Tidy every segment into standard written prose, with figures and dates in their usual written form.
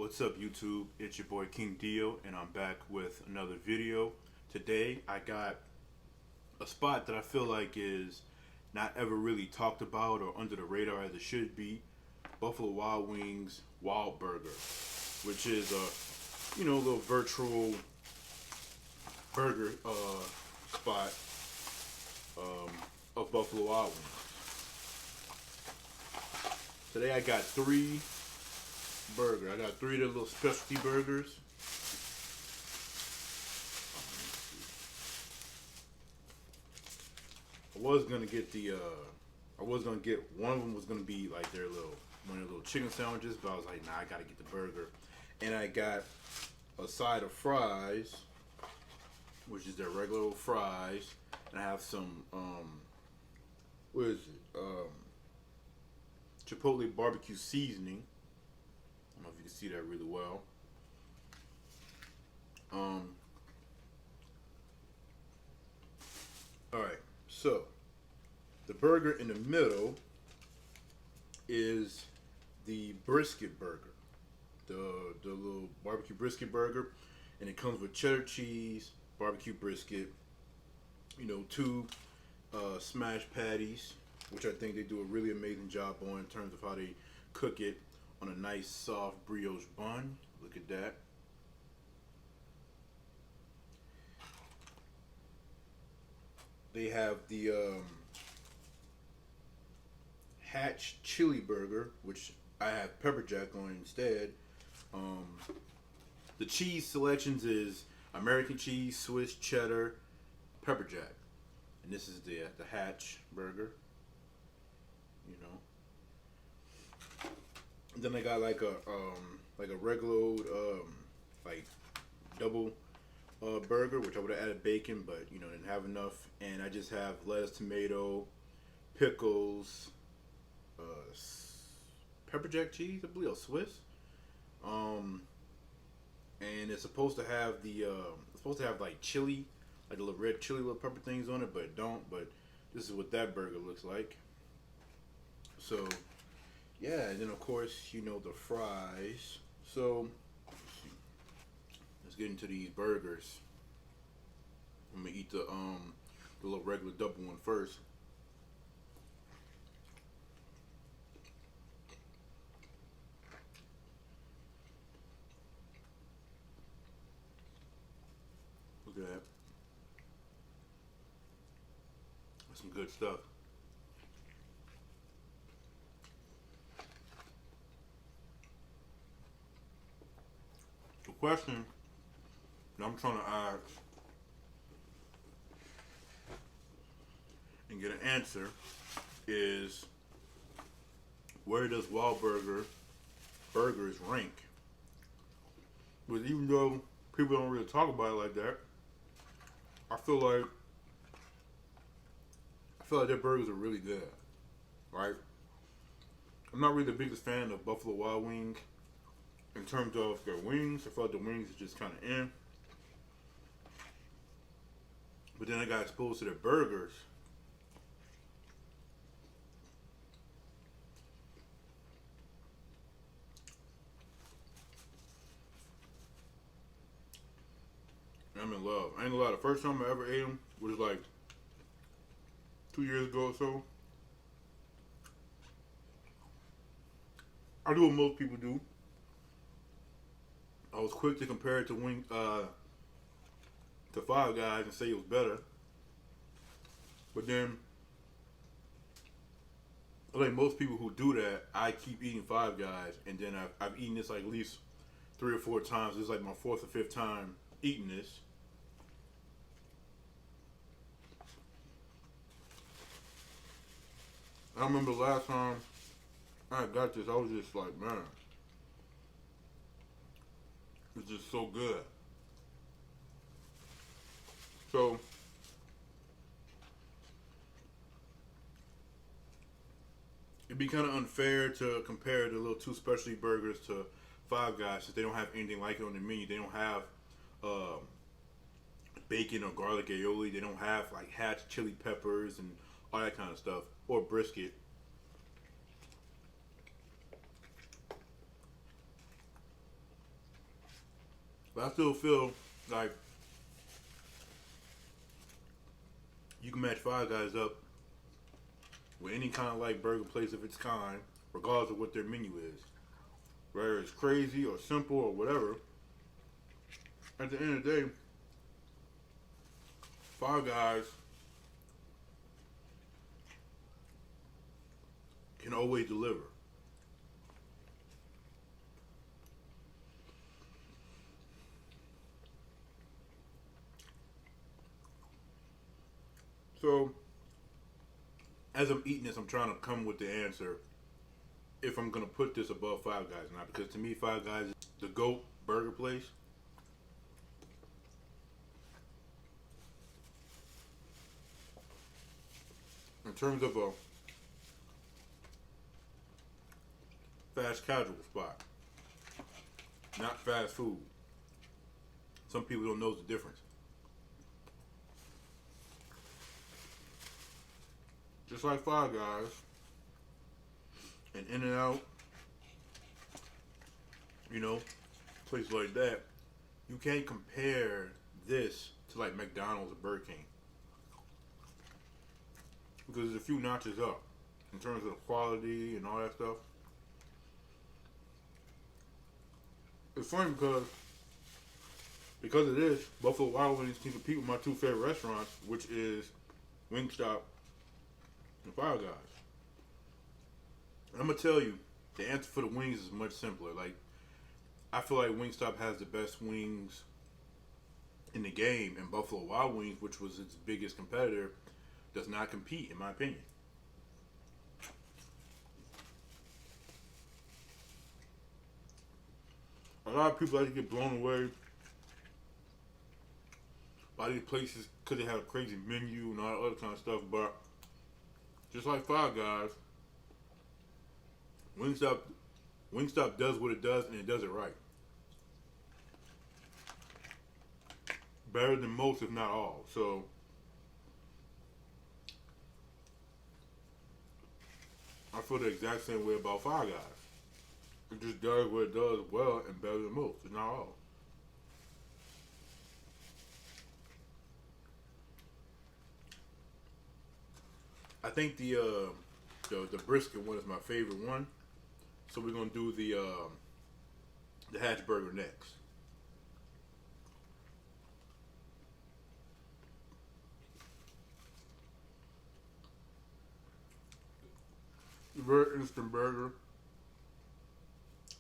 What's up YouTube? It's your boy King Dio and I'm back with another video. Today I got a spot that I feel like is not ever really talked about or under the radar as it should be. Buffalo Wild Wings Wild Burger, which is a little virtual burger spot of Buffalo Wild Wings. Today I got three burger. I got three of the little specialty burgers. I was gonna get one of them was gonna be like one of their little chicken sandwiches, but I was like, nah, I gotta get the burger. And I got a side of fries, which is their regular old fries, and I have some what is it? Chipotle barbecue seasoning. I don't know if you can see that really well. Alright, so the burger in the middle is the brisket burger. The little barbecue brisket burger. And it comes with cheddar cheese, barbecue brisket, two smashed patties, which I think they do a really amazing job on in terms of how they cook it on a nice soft brioche bun. Look at that. They have the Hatch chili burger, which I have pepper jack on instead. The cheese selections is American cheese, Swiss cheddar, pepper jack, and this is the Hatch burger. And then I got like a regular old like double burger, which I would have added bacon, but didn't have enough. And I just have lettuce, tomato, pickles, pepper jack cheese, I believe, or Swiss. And it's supposed to have like chili, like the little red chili little pepper things on it, but it don't. But this is what that burger looks like. So yeah, and then of course the fries. So let's get into these burgers. I'm gonna eat the little regular double one first. Look at that. That's some good stuff. The question that I'm trying to ask and get an answer is, where does Wild Burgers rank? But even though people don't really talk about it like that, I feel like their burgers are really good, right? I'm not really the biggest fan of Buffalo Wild Wings in terms of their wings. I feel like the wings is just kind of in. But then I got exposed to their burgers. And I'm in love. I ain't gonna lie, the first time I ever ate them was like 2 years ago or so. I do what most people do. I was quick to compare it to Five Guys and say it was better. But then, like most people who do that, I keep eating Five Guys, and then I've eaten this like at least 3 or 4 times. This is like my 4th or 5th time eating this. I remember the last time I got this, I was just like, man, it's just so good. So it'd be kind of unfair to compare the little 2 specialty burgers to Five Guys, since they don't have anything like it on the menu. They don't have bacon or garlic aioli. They don't have like Hatch chili peppers and all that kind of stuff, or brisket. But I still feel like you can match Five Guys up with any kind of like burger place of its kind, regardless of what their menu is. Whether it's crazy or simple or whatever, at the end of the day, Five Guys can always deliver. So, as I'm eating this, I'm trying to come with the answer if I'm gonna put this above Five Guys or not. Because to me, Five Guys is the GOAT burger place. In terms of a fast casual spot, not fast food. Some people don't know the difference. Just like Five Guys and In-N-Out, you know, places like that, you can't compare this to like McDonald's or Burger King because there's a few notches up in terms of the quality and all that stuff. It's funny because of this, Buffalo Wild Wings can compete with my two favorite restaurants, which is Wingstop and Five Guys. I'm gonna tell you, the answer for the wings is much simpler. Like, I feel like Wingstop has the best wings in the game, and Buffalo Wild Wings, which was its biggest competitor, does not compete, in my opinion. A lot of people like to get blown away by these places because they have a crazy menu and all that other kind of stuff, but just like Five Guys, Wingstop does what it does, and it does it right. Better than most, if not all. So, I feel the exact same way about Five Guys. It just does what it does well and better than most, if not all. I think the brisket one is my favorite one. So we're gonna do the hash burger next. Very instant burger.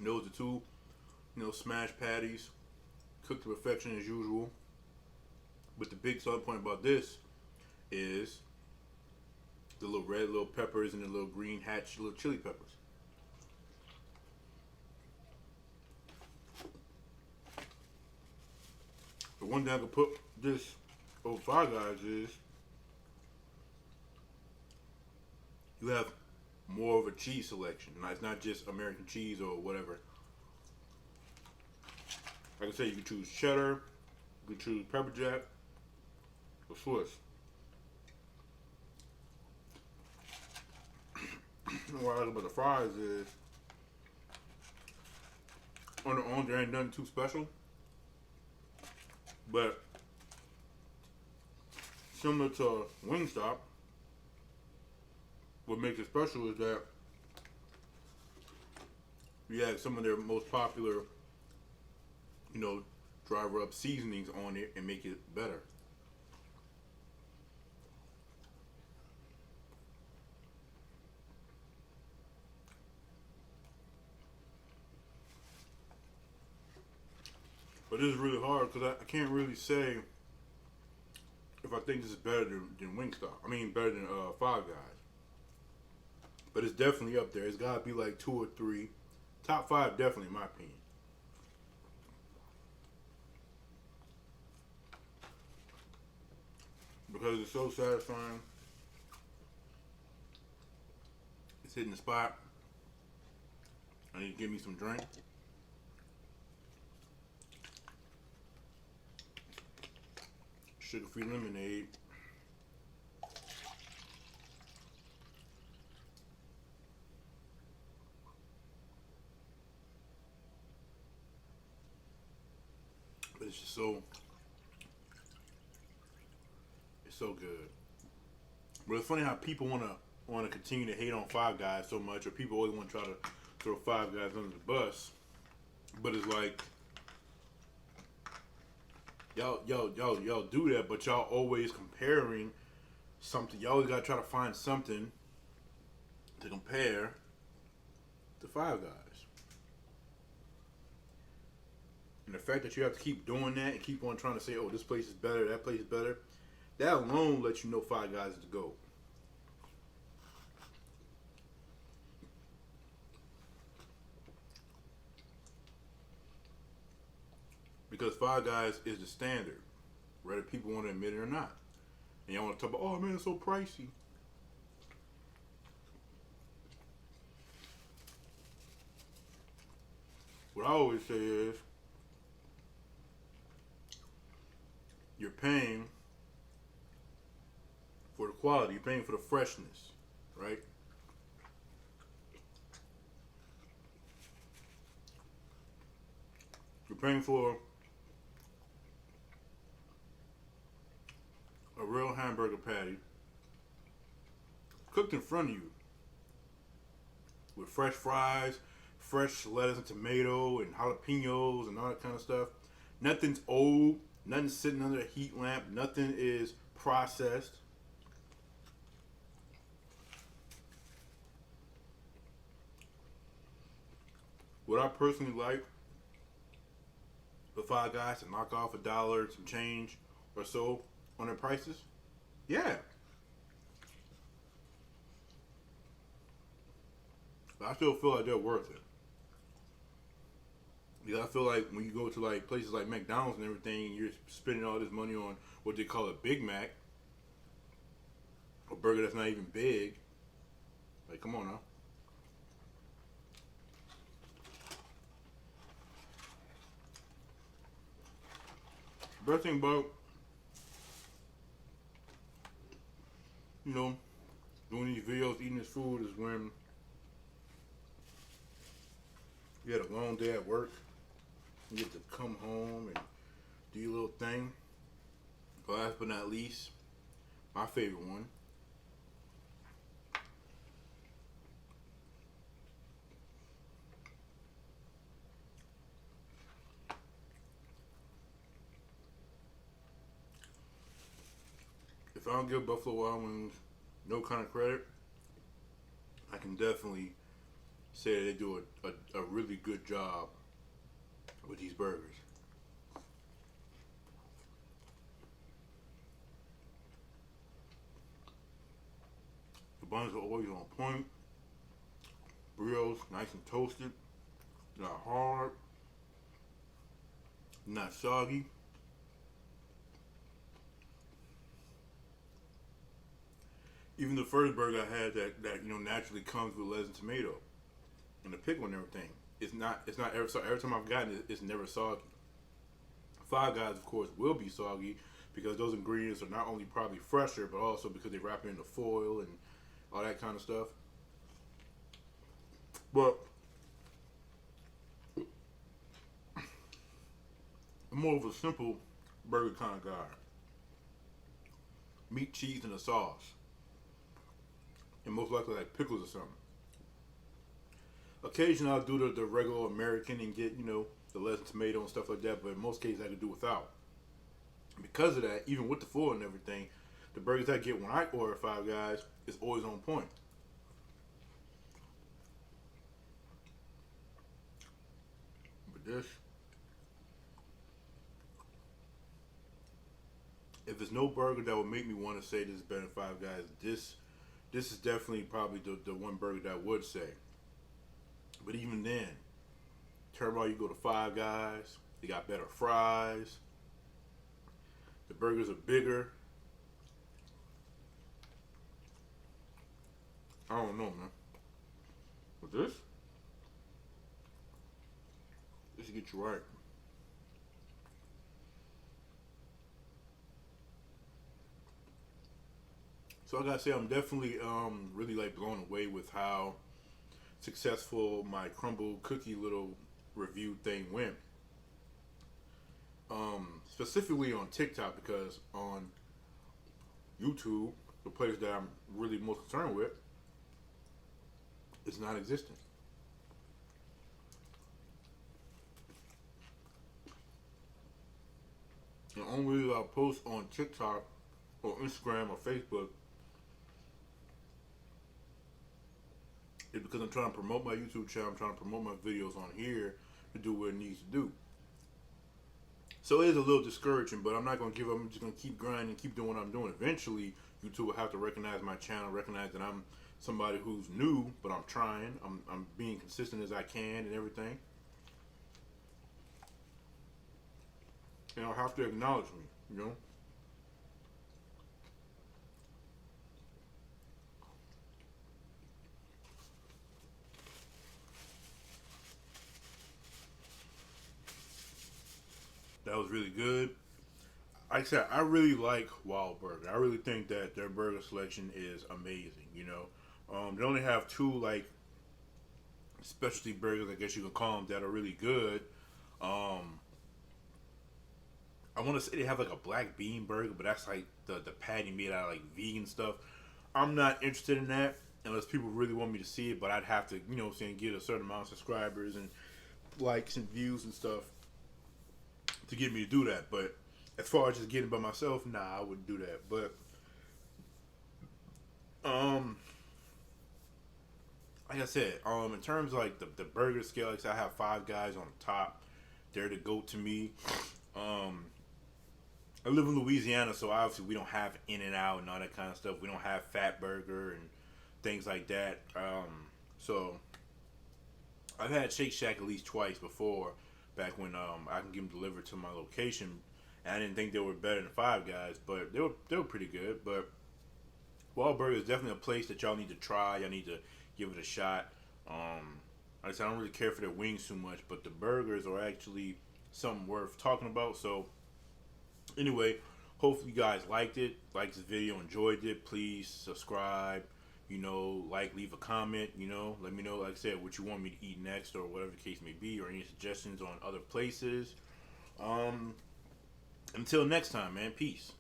Those are two, smashed patties, cooked to perfection as usual. But the big selling point about this is the little red little peppers and the little green hatch little chili peppers. The one thing I could put this over Five Guys is you have more of a cheese selection. Now, it's not just American cheese or whatever. Like I said, you can choose cheddar, you can choose pepper jack, or Swiss. What I like about the fries is, on their own, there ain't nothing too special. But similar to Wingstop, what makes it special is that you have some of their most popular, driver up seasonings on it and make it better. But this is really hard because I can't really say if I think this is better than Wingstop. I mean, better than Five Guys. But it's definitely up there. It's got to be like 2 or 3. Top 5, definitely, in my opinion. Because it's so satisfying. It's hitting the spot. I need to give me some drink. Sugar-free lemonade. it's just so, it's so good. But it's funny how people wanna continue to hate on Five Guys so much, or people always want to try to throw Five Guys under the bus. But it's like y'all do that, but y'all always comparing something. Y'all always gotta try to find something to compare to Five Guys. And the fact that you have to keep doing that and keep on trying to say, oh, this place is better, that place is better, that alone lets you know Five Guys is the GOAT. Because Five Guys is the standard, whether people want to admit it or not. And y'all want to talk about, oh man, it's so pricey. What I always say is, you're paying for the quality, you're paying for the freshness, right? You're paying for a real hamburger patty cooked in front of you with fresh fries, fresh lettuce and tomato and jalapenos and all that kind of stuff. Nothing's old, nothing's sitting under a heat lamp, nothing is processed. Would I personally like the Five Guys to knock off $1, some change or so on their prices? Yeah. But I still feel like they're worth it. Because I feel like when you go to like places like McDonald's and everything, you're spending all this money on what they call a Big Mac, a burger that's not even big. Like, come on now. The best thing about, you know, doing these videos, eating this food is when you had a long day at work, you get to come home and do your little thing. Last but not least, my favorite one. If I don't give Buffalo Wild Wings no kind of credit, I can definitely say they do a really good job with these burgers. The buns are always on point. Brioche, nice and toasted. Not hard. Not soggy. Even the first burger I had that you know naturally comes with lettuce and tomato and the pickle and everything. It's not ever so every time I've gotten it, it's never soggy. Five Guys, of course, will be soggy because those ingredients are not only probably fresher, but also because they wrap it in the foil and all that kind of stuff. But I'm more of a simple burger kind of guy. Meat, cheese, and a sauce. And most likely like pickles or something. Occasionally I'll do the regular American and get, you know, the lettuce and tomato and stuff like that, but in most cases I can do without. Because of that, even with the foil and everything, the burgers I get when I order Five Guys is always on point. But this, if there's no burger that would make me want to say this is better than Five Guys, this is definitely probably the one burger that I would say. But even then, turn around, you go to Five Guys, they got better fries, the burgers are bigger. I don't know, man. But this will get you right. So I gotta say, I'm definitely really like blown away with how successful my crumble cookie little review thing went. specifically on TikTok, because on YouTube, the place that I'm really most concerned with, is non-existent. The only reason I post on TikTok or Instagram or Facebook is because I'm trying to promote my YouTube channel. I'm trying to promote my videos on here to do what it needs to do. So it is a little discouraging, but I'm not going to give up. I'm just going to keep grinding, keep doing what I'm doing. Eventually, YouTube will have to recognize my channel, recognize that I'm somebody who's new, but I'm trying. I'm being consistent as I can and everything. And I'll have to acknowledge me, you know? That was really good. Like I said, I really like Wild Burger. I really think that their burger selection is amazing, you know? They only have two, like, specialty burgers, I guess you can call them, that are really good. Um, I want to say they have like a black bean burger, but that's like the patty made out of like vegan stuff. I'm not interested in that unless people really want me to see it, but I'd have to, you know what I'm saying, get a certain amount of subscribers and likes and views and stuff to get me to do that. But as far as just getting by myself, nah, I wouldn't do that. But um, like I said, in terms of like the burger scale, like I said, I have Five Guys on the top. They're the goat to me. Um, I live in Louisiana, so obviously we don't have In and Out and all that kind of stuff. We don't have Fat Burger and things like that. So I've had Shake Shack at least twice before, back when I can get them delivered to my location. And I didn't think they were better than Five Guys, but they were pretty good. But Wahlburger is definitely a place that y'all need to try. Y'all need to give it a shot. Like I said, I don't really care for their wings too much, but the burgers are actually something worth talking about. So anyway, hopefully you guys liked it, liked this video, enjoyed it. Please subscribe, you know, like, leave a comment, you know, let me know, like I said, what you want me to eat next or whatever the case may be, or any suggestions on other places. Until next time, man, peace.